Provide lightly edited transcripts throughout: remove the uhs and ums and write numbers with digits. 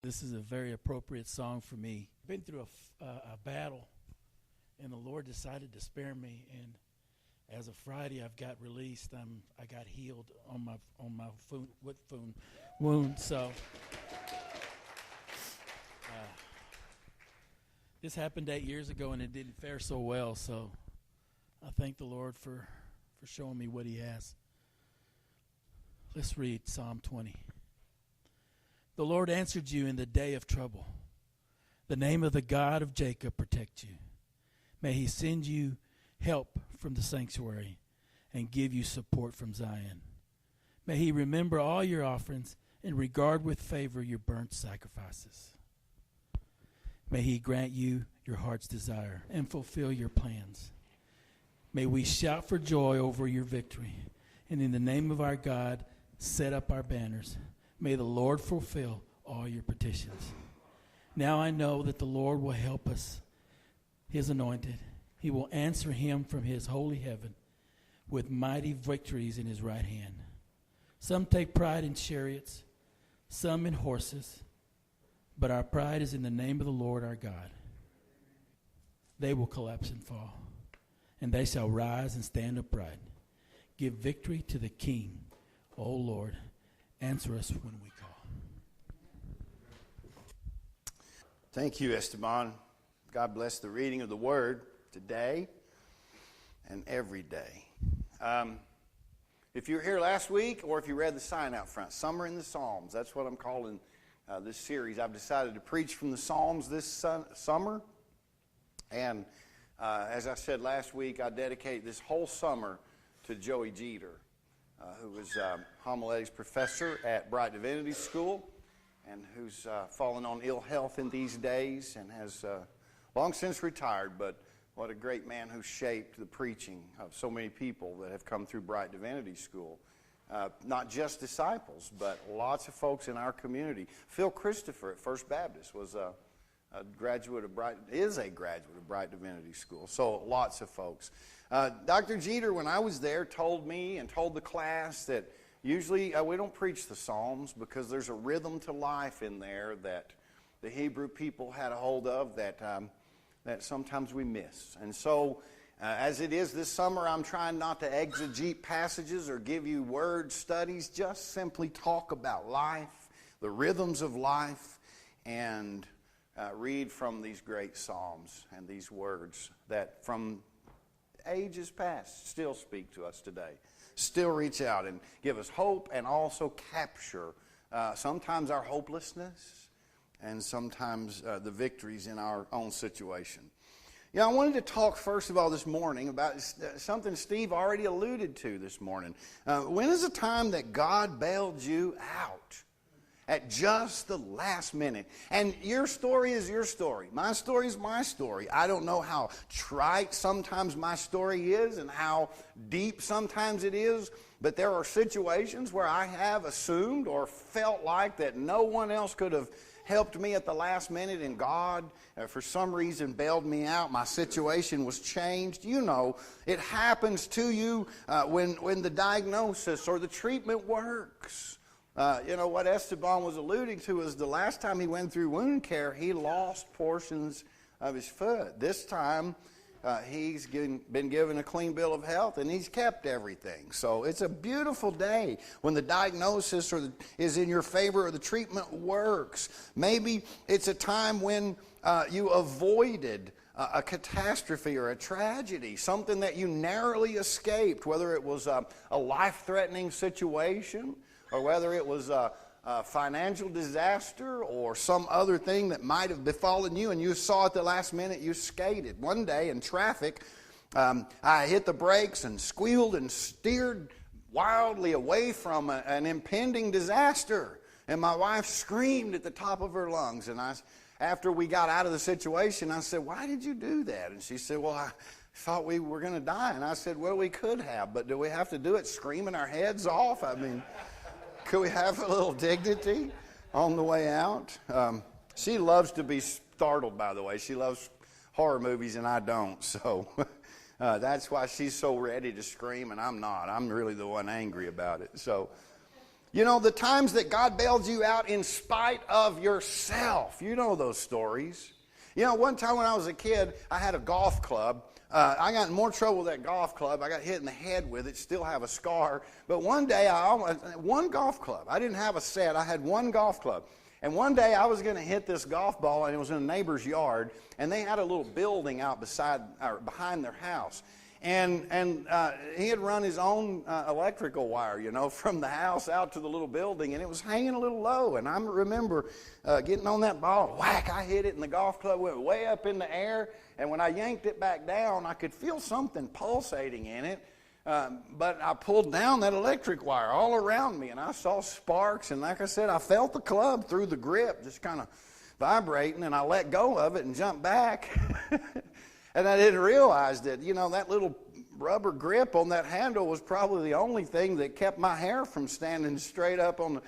This is a very appropriate song for me. I've been through a battle, and the Lord decided to spare me. And as of Friday, I've got released. I got healed on my wound. So this happened 8 years ago, and it didn't fare so well. So I thank the Lord for showing me what He has. Let's read Psalm 20. The Lord answered you in the day of trouble. The name of the God of Jacob protect you. May He send you help from the sanctuary and give you support from Zion. May He remember all your offerings and regard with favor your burnt sacrifices. May He grant you your heart's desire and fulfill your plans. May we shout for joy over your victory, and in the name of our God set up our banners. May the Lord fulfill all your petitions. Now I know that the Lord will help us, His anointed. He will answer him from His holy heaven with mighty victories in His right hand. Some take pride in chariots, some in horses, but our pride is in the name of the Lord our God. They will collapse and fall, and they shall rise and stand upright. Give victory to the King, O Lord. Answer us when we call. Thank you, Esteban. God bless the reading of the Word today and every day. If you were here last week, or if you read the sign out front, Summer in the Psalms, that's what I'm calling this series. I've decided to preach from the Psalms this summer. And as I said last week, I dedicate this whole summer to Joey Jeter, who is homiletics professor at Bright Divinity School, and who's fallen on ill health in these days and has long since retired. But what a great man who shaped the preaching of so many people that have come through Bright Divinity School. Not just disciples, but lots of folks in our community. Phil Christopher at First Baptist was a graduate of is a graduate of Bright Divinity School. So lots of folks. Dr. Jeter, when I was there, told me and told the class that usually we don't preach the Psalms because there's a rhythm to life in there that the Hebrew people had a hold of that sometimes we miss. And so as it is this summer, I'm trying not to exegete passages or give you word studies, just simply talk about life, the rhythms of life, and read from these great Psalms and these words that from ages past still speak to us today, still reach out and give us hope and also capture sometimes our hopelessness and sometimes the victories in our own situation. Yeah, I wanted to talk first of all this morning about something Steve already alluded to this morning. When is the time that God bailed you out? At just the last minute. And your story is your story. My story is my story. I don't know how trite sometimes my story is and how deep sometimes it is, but there are situations where I have assumed or felt like that no one else could have helped me at the last minute, and God, for some reason, bailed me out. My situation was changed. You know, it happens to you when the diagnosis or the treatment works. What Esteban was alluding to is the last time he went through wound care, he lost portions of his foot. This time, he's been given a clean bill of health, and he's kept everything. So it's a beautiful day when the diagnosis is in your favor or the treatment works. Maybe it's a time when you avoided a catastrophe or a tragedy, something that you narrowly escaped, whether it was a life-threatening situation, or whether it was a financial disaster or some other thing that might have befallen you and you saw at the last minute, you skated. One day in traffic, I hit the brakes and squealed and steered wildly away from an impending disaster. And my wife screamed at the top of her lungs. And after we got out of the situation, I said, "Why did you do that?" And she said, "Well, I thought we were going to die." And I said, "Well, we could have, but do we have to do it screaming our heads off? I mean, could we have a little dignity on the way out?" She loves to be startled, by the way. She loves horror movies, and I don't. So that's why she's so ready to scream, and I'm not. I'm really the one angry about it. So You know, the times that God bailed you out in spite of yourself. You know those stories. You know, one time when I was a kid, I had a golf club. I got in more trouble with that golf club. I got hit in the head with it, still have a scar. But one day, one golf club. I didn't have a set. I had one golf club. And one day I was going to hit this golf ball, and it was in a neighbor's yard, and they had a little building out behind their house. And he had run his own electrical wire, you know, from the house out to the little building, and it was hanging a little low. And I remember getting on that ball, whack, I hit it, and the golf club went way up in the air. And when I yanked it back down, I could feel something pulsating in it. But I pulled down that electric wire all around me, and I saw sparks. And like I said, I felt the club through the grip just kind of vibrating, and I let go of it and jumped back. And I didn't realize that, you know, that little rubber grip on that handle was probably the only thing that kept my hair from standing straight up on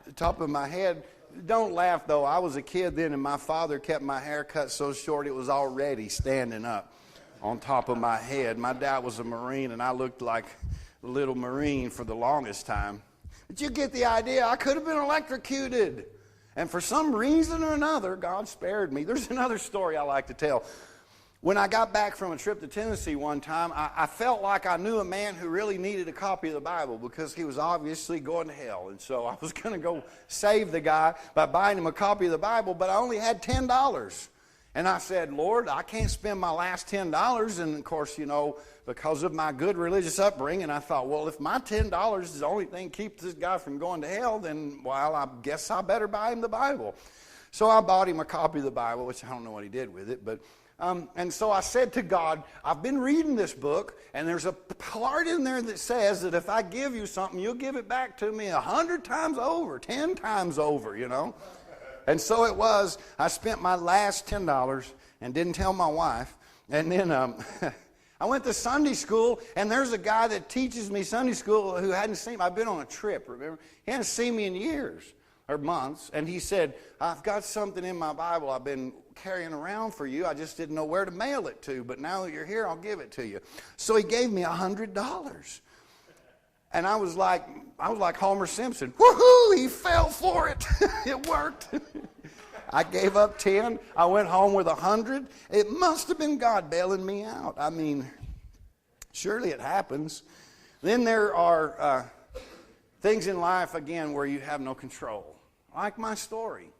the top of my head. Don't laugh, though. I was a kid then, and my father kept my hair cut so short it was already standing up on top of my head. My dad was a Marine, and I looked like a little Marine for the longest time. But you get the idea. I could have been electrocuted. And for some reason or another, God spared me. There's another story I like to tell. When I got back from a trip to Tennessee one time, I felt like I knew a man who really needed a copy of the Bible because he was obviously going to hell. And so I was going to go save the guy by buying him a copy of the Bible, but I only had $10. And I said, Lord, I can't spend my last $10. And, of course, you know, because of my good religious upbringing, I thought, well, if my $10 is the only thing keeps this guy from going to hell, then, well, I guess I better buy him the Bible. So I bought him a copy of the Bible, which I don't know what he did with it, but... and so I said to God, I've been reading this book, and there's a part in there that says that if I give you something, you'll give it back to me 100 times over, 10 times over, you know. And so it was. I spent my last $10 and didn't tell my wife. And then I went to Sunday school, and there's a guy that teaches me Sunday school who hadn't seen me. I've been on a trip, remember? He hadn't seen me in years or months. And he said, I've got something in my Bible I've been carrying around for you. I just didn't know where to mail it to, but now that you're here, I'll give it to you. So he gave me $100. And I was like Homer Simpson. Woohoo! He fell for it. It worked. I gave up 10. I went home with 100. It must have been God bailing me out. I mean, surely it happens. Then there are things in life, again, where you have no control. Like my story.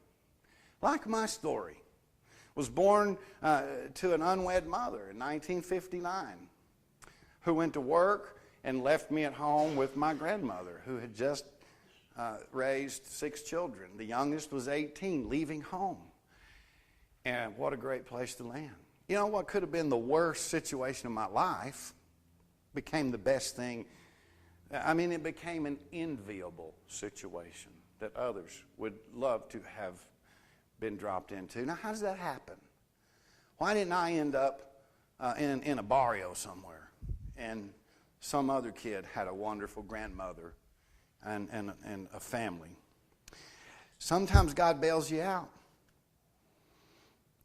Was born to an unwed mother in 1959 who went to work and left me at home with my grandmother who had just raised 6 children. The youngest was 18, leaving home. And what a great place to land. You know, what could have been the worst situation of my life became the best thing. I mean, it became an enviable situation that others would love to have been dropped into. Now, how does that happen? Why didn't I end up in a barrio somewhere and some other kid had a wonderful grandmother and a family? Sometimes God bails you out.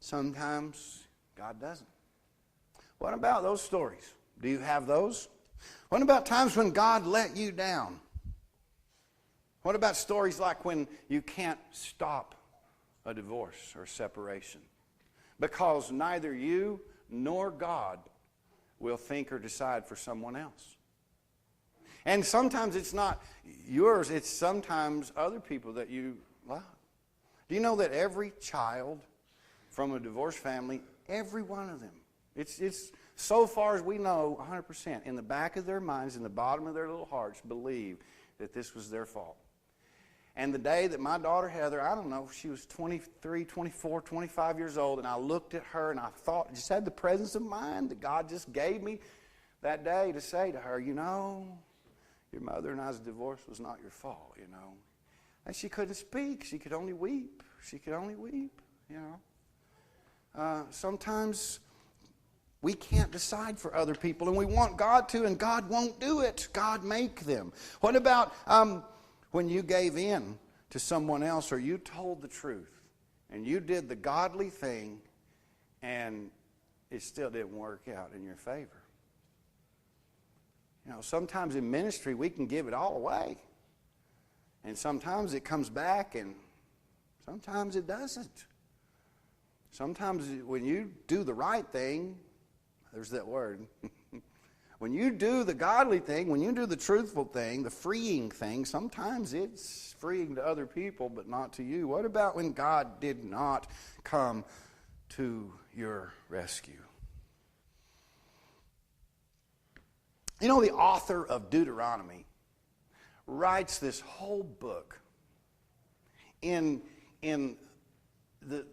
Sometimes God doesn't. What about those stories? Do you have those? What about times when God let you down? What about stories like when you can't stop a divorce or separation because neither you nor God will think or decide for someone else? And sometimes it's not yours, it's sometimes other people that you love. Do you know that every child from a divorced family, every one of them, it's so far as we know, 100%, in the back of their minds, in the bottom of their little hearts, believe that this was their fault. And the day that my daughter Heather, I don't know, she was 23, 24, 25 years old, and I looked at her and I thought, just had the presence of mind that God just gave me that day to say to her, you know, your mother and I's divorce was not your fault, you know. And she couldn't speak. She could only weep. You know. Sometimes we can't decide for other people, and we want God to, and God won't do it. God make them. What about when you gave in to someone else, or you told the truth, and you did the godly thing, and it still didn't work out in your favor? You know, sometimes in ministry we can give it all away. And sometimes it comes back and sometimes it doesn't. Sometimes when you do the right thing, there's that word. When you do the godly thing, when you do the truthful thing, the freeing thing, sometimes it's freeing to other people, but not to you. What about when God did not come to your rescue? You know, the author of Deuteronomy writes this whole book in the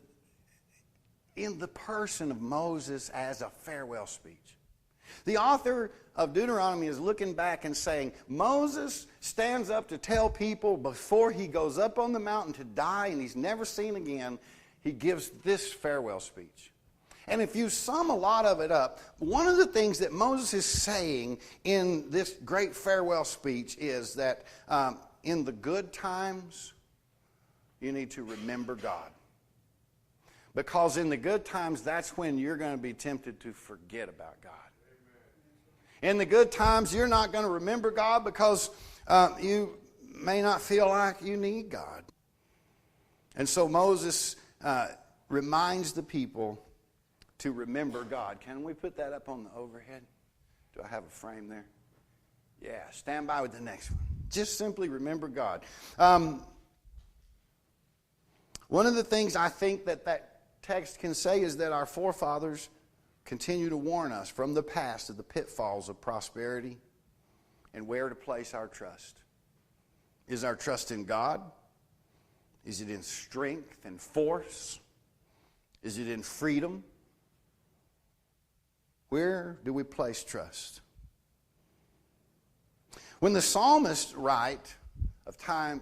person of Moses as a farewell speech. The author of Deuteronomy is looking back and saying, Moses stands up to tell people before he goes up on the mountain to die and he's never seen again, he gives this farewell speech. And if you sum a lot of it up, one of the things that Moses is saying in this great farewell speech is that in the good times, you need to remember God. Because in the good times, that's when you're going to be tempted to forget about God. In the good times, you're not going to remember God because you may not feel like you need God. And so Moses reminds the people to remember God. Can we put that up on the overhead? Do I have a frame there? Yeah, stand by with the next one. Just simply remember God. One of the things I think that text can say is that our forefathers continue to warn us from the past of the pitfalls of prosperity and where to place our trust. Is our trust in God? Is it in strength and force? Is it in freedom? Where do we place trust? When the psalmists write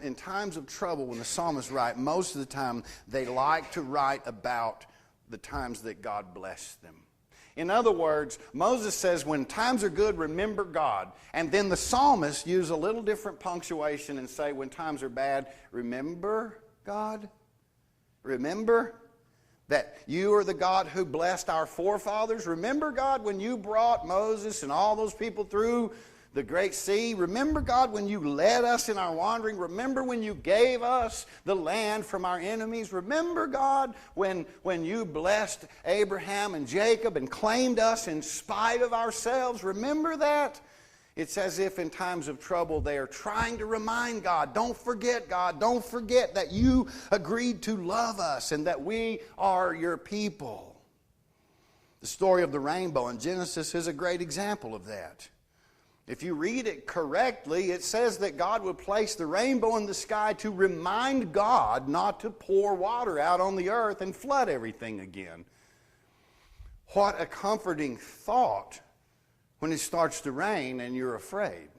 in times of trouble, when the psalmists write, most of the time they like to write about the times that God blessed them. In other words, Moses says, when times are good, remember God. And then the psalmists use a little different punctuation and say, when times are bad, remember God. Remember that you are the God who blessed our forefathers. Remember, God, when you brought Moses and all those people through the great sea. Remember, God, when you led us in our wandering. Remember when you gave us the land from our enemies. Remember, God, when you blessed Abraham and Jacob and claimed us in spite of ourselves. Remember that? It's as if in times of trouble they are trying to remind God, don't forget, God, don't forget that you agreed to love us and that we are your people. The story of the rainbow in Genesis is a great example of that. If you read it correctly, it says that God would place the rainbow in the sky to remind God not to pour water out on the earth and flood everything again. What a comforting thought when it starts to rain and you're afraid.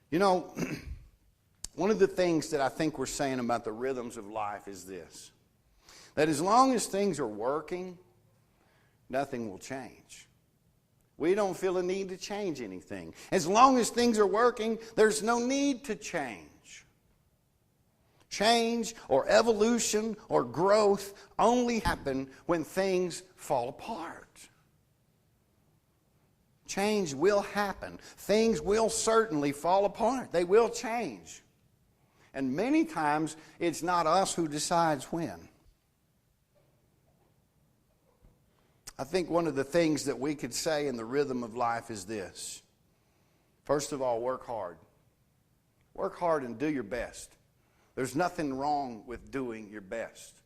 You know, one of the things that I think we're saying about the rhythms of life is this: that as long as things are working, nothing will change. We don't feel a need to change anything. As long as things are working, there's no need to change. Change or evolution or growth only happen when things fall apart. Change will happen. Things will certainly fall apart. They will change. And many times, it's not us who decides when. I think one of the things that we could say in the rhythm of life is this. First of all, work hard. Work hard and do your best. There's nothing wrong with doing your best.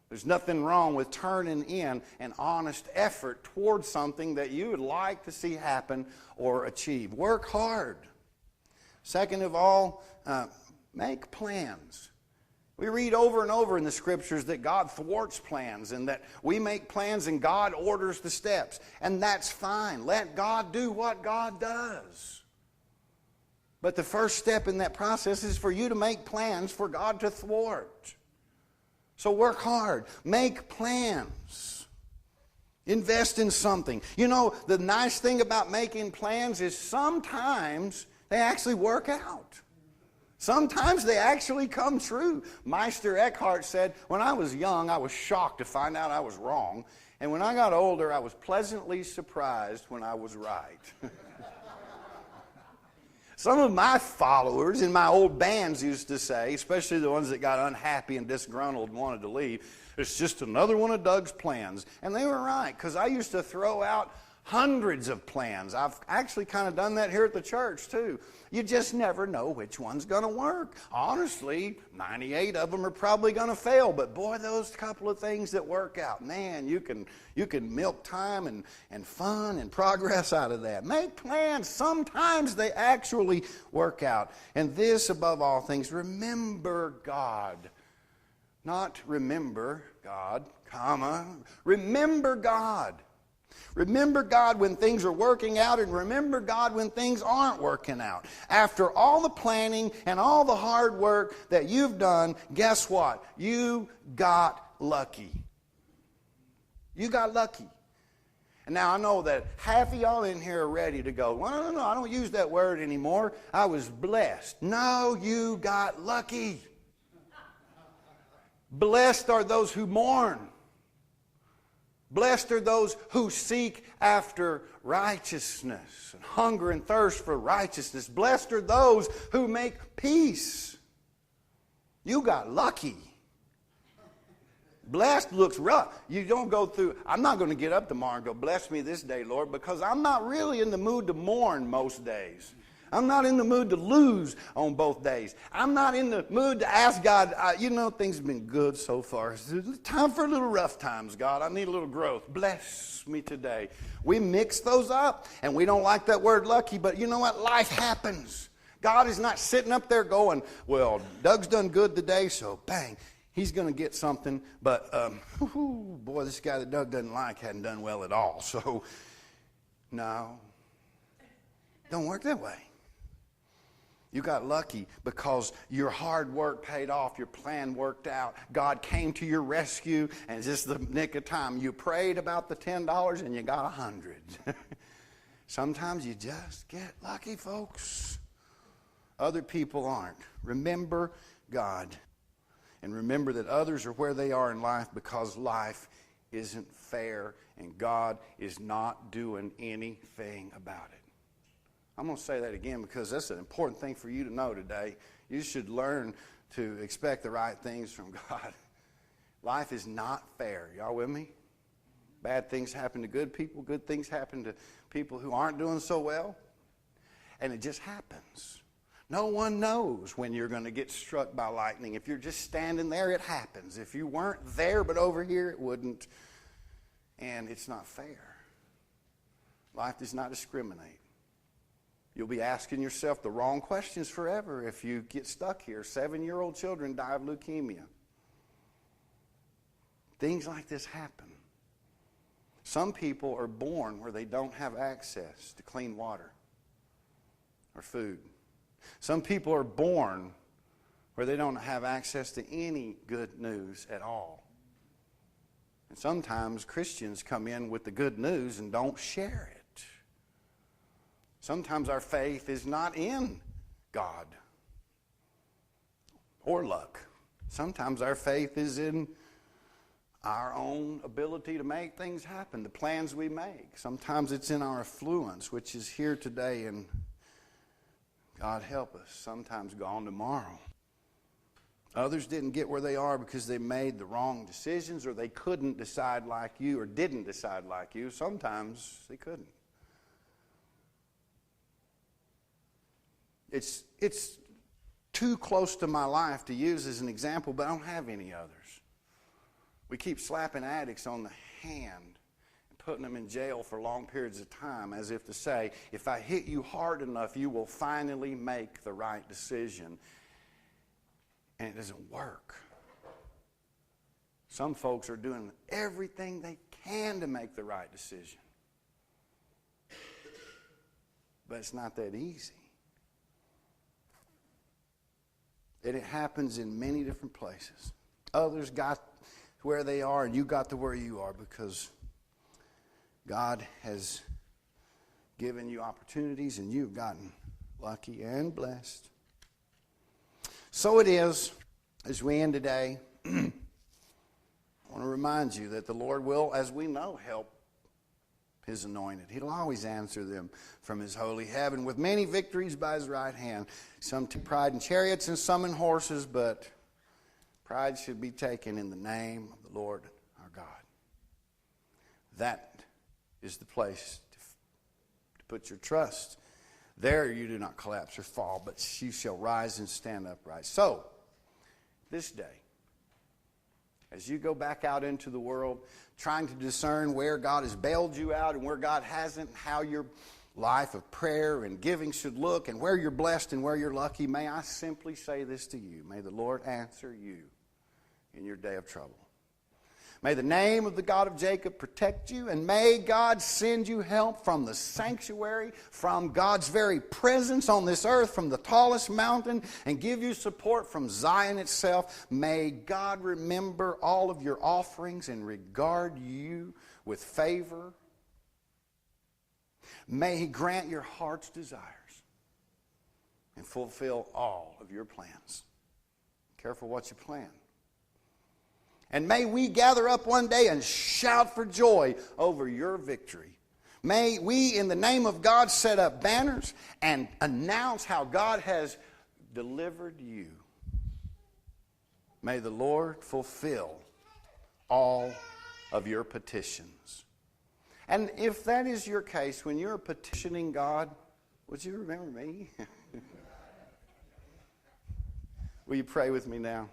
There's nothing wrong with turning in an honest effort towards something that you would like to see happen or achieve. Work hard. Second of all, make plans. We read over and over in the Scriptures that God thwarts plans and that we make plans and God orders the steps. And that's fine. Let God do what God does. But the first step in that process is for you to make plans for God to thwart. So work hard. Make plans. Invest in something. You know, the nice thing about making plans is sometimes they actually work out. Sometimes they actually come true. Meister Eckhart said, when I was young, I was shocked to find out I was wrong. And when I got older, I was pleasantly surprised when I was right. Some of my followers in my old bands used to say, especially the ones that got unhappy and disgruntled and wanted to leave, it's just another one of Doug's plans. And they were right, because I used to throw out hundreds of plans. I've actually kind of done that here at the church too. You just never know which one's going to work. Honestly, 98 of them are probably going to fail, but boy, those couple of things that work out, man, you can milk time and fun and progress out of that. Make plans. Sometimes they actually work out. And this, above all things, remember God. Not remember God, comma, remember God. Remember God when things are working out, and remember God when things aren't working out. After all the planning and all the hard work that you've done, guess what? You got lucky. You got lucky. And now I know that half of y'all in here are ready to go, well, no, I don't use that word anymore. I was blessed. No, you got lucky. Blessed are those who mourn. Blessed are those who seek after righteousness and hunger and thirst for righteousness. Blessed are those who make peace. You got lucky. Blessed looks rough. You don't go through, I'm not going to get up tomorrow and go, bless me this day, Lord, because I'm not really in the mood to mourn most days. I'm not in the mood to lose on both days. I'm not in the mood to ask God, things have been good so far. It's time for a little rough times, God. I need a little growth. Bless me today. We mix those up, and we don't like that word lucky, but you know what? Life happens. God is not sitting up there going, well, Doug's done good today, so bang, he's going to get something. But, boy, this guy that Doug doesn't like hadn't done well at all. So, no, don't work that way. You got lucky because your hard work paid off. Your plan worked out. God came to your rescue, and just the nick of time. You prayed about the $10 and you got $100. Sometimes you just get lucky, folks. Other people aren't. Remember God. And remember that others are where they are in life because life isn't fair and God is not doing anything about it. I'm going to say that again because that's an important thing for you to know today. You should learn to expect the right things from God. Life is not fair. Y'all with me? Bad things happen to good people. Good things happen to people who aren't doing so well. And it just happens. No one knows when you're going to get struck by lightning. If you're just standing there, it happens. If you weren't there but over here, it wouldn't. And it's not fair. Life does not discriminate. You'll be asking yourself the wrong questions forever if you get stuck here. 7-year-old children die of leukemia. Things like this happen. Some people are born where they don't have access to clean water or food. Some people are born where they don't have access to any good news at all. And sometimes Christians come in with the good news and don't share it. Sometimes our faith is not in God or luck. Sometimes our faith is in our own ability to make things happen, the plans we make. Sometimes it's in our affluence, which is here today and God help us, sometimes gone tomorrow. Others didn't get where they are because they made the wrong decisions or they couldn't decide like you or didn't decide like you. Sometimes they couldn't. It's too close to my life to use as an example, but I don't have any others. We keep slapping addicts on the hand and putting them in jail for long periods of time as if to say, if I hit you hard enough, you will finally make the right decision. And it doesn't work. Some folks are doing everything they can to make the right decision. But it's not that easy. And it happens in many different places. Others got where they are, and you got to where you are because God has given you opportunities, and you've gotten lucky and blessed. So it is, as we end today, I want to remind you that the Lord will, as we know, help His anointed. He'll always answer them from His holy heaven with many victories by His right hand. Some to pride in chariots and some in horses, but pride should be taken in the name of the Lord our God. That is the place to put your trust. There you do not collapse or fall, but you shall rise and stand upright. So, this day, as you go back out into the world, trying to discern where God has bailed you out and where God hasn't, how your life of prayer and giving should look, and where you're blessed and where you're lucky, may I simply say this to you. May the Lord answer you in your day of trouble. May the name of the God of Jacob protect you, and may God send you help from the sanctuary, from God's very presence on this earth, from the tallest mountain, and give you support from Zion itself. May God remember all of your offerings and regard you with favor. May He grant your heart's desires and fulfill all of your plans. Careful what you plan. And may we gather up one day and shout for joy over your victory. May we, in the name of God, set up banners and announce how God has delivered you. May the Lord fulfill all of your petitions. And if that is your case, when you're petitioning God, would you remember me? Will you pray with me now?